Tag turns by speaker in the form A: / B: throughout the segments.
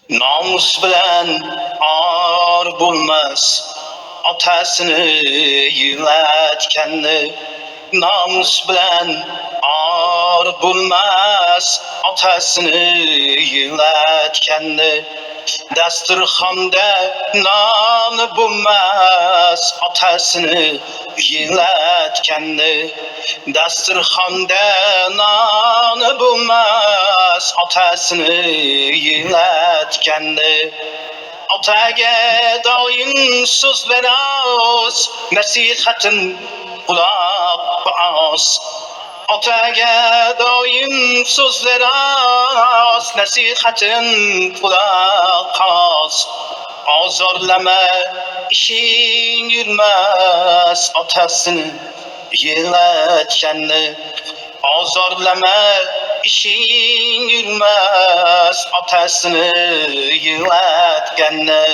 A: Namus bilan or bo'lmas, otasini yig'latganni. Namus bilan or bo'lmas, otasini yig'latganni. Dasturxonda non bo'lmas, otasini yig'latganni. Dasturxonda non bo'lmas, otasini yig'latganni. Otaga doim so'zlar oz, nasihatin quloq os. Otaga doim so'zlar oz, nasihatin quloq os. Ozorlama ishing yurmas, otasini yig'latganni. Ozorlama ishing yurmas, otasini yig'latganni.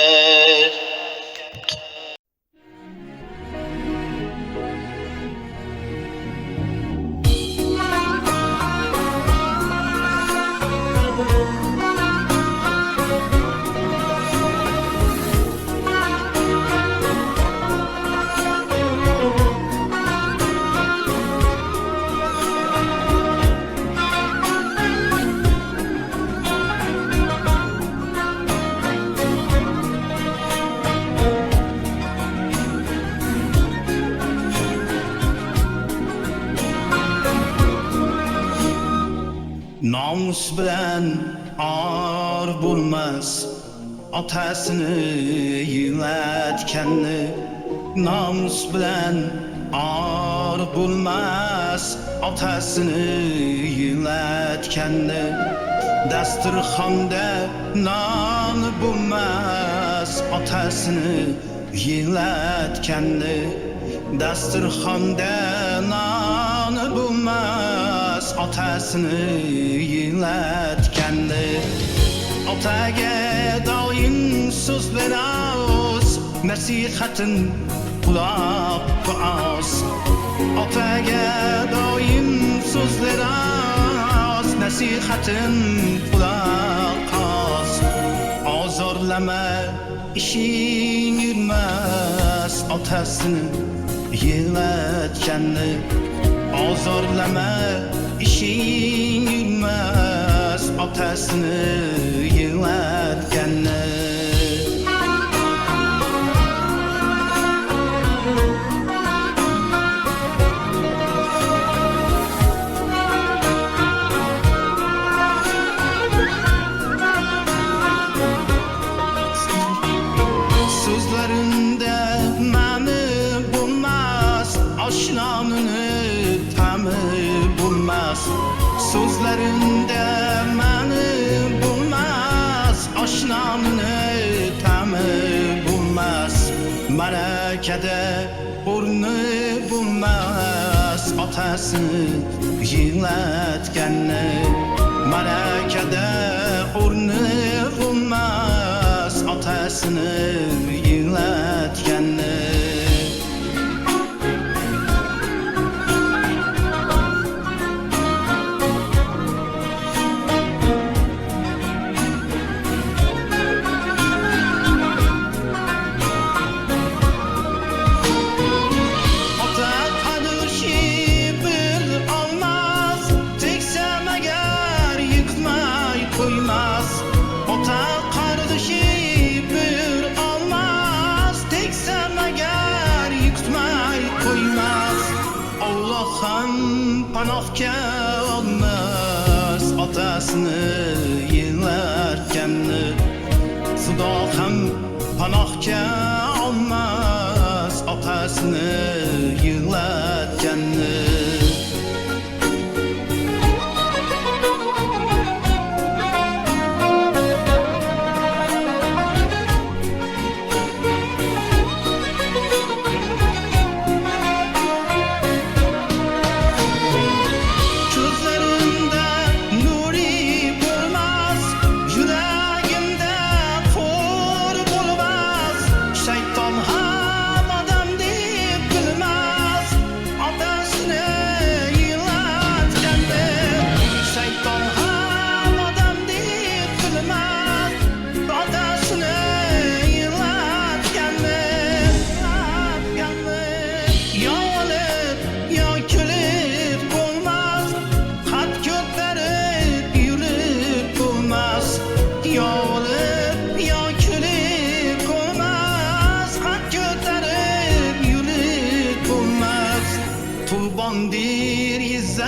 A: Namus bilan or bo'lmas, otasini yig'latganni. Namus bilan or bo'lmas, otasini yig'latganni. Dasturxonda non bo'lmas, otasini yig'latganni. Dasturxonda non bo'lmas, otasini yig'latganni. Otaga doim so'zlar oz, nasihatin quloq os. Otaga doim so'zlar oz, nasihatin quloq os. Ozorlama ishing yurmas, otasini yig'latganni. Ozorlama ishing yurmas, otasini yig'latganni. So'zlarinda ma'ni bo'lmas, oshnamini ta'mi bo'lmas. So'zlarinda ma'ni bo'lmas, oshnamini ta'mi bo'lmas. Ma'rakada o'rni bo'lmas, otasini yig'latganni. Ma'rakada o'rni bo'lmas, otasini yig'latganni. Ham panohga olmas, otasini yig'latganni. Xudo ham panohga olmas, otasini yig'latganni.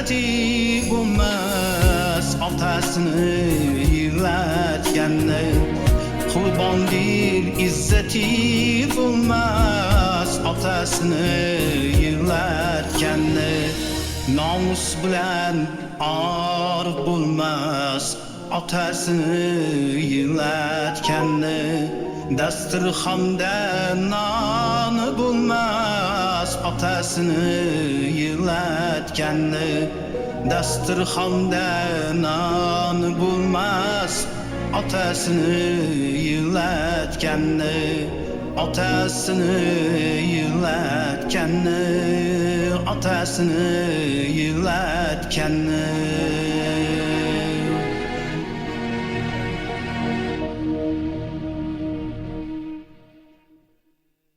A: izzeti bulmaz atasını yığlatganni. Qurban değil izzeti bulmaz atasını yığlatganni. Namus bilan ar bulmaz atasını yığlatganni. Dasturxonda non bulmaz atasını yığlatganni. Dasturxonda non bulmaz atasını yığlatganni. Atasını yığlatganni. Atasını yığlatganni.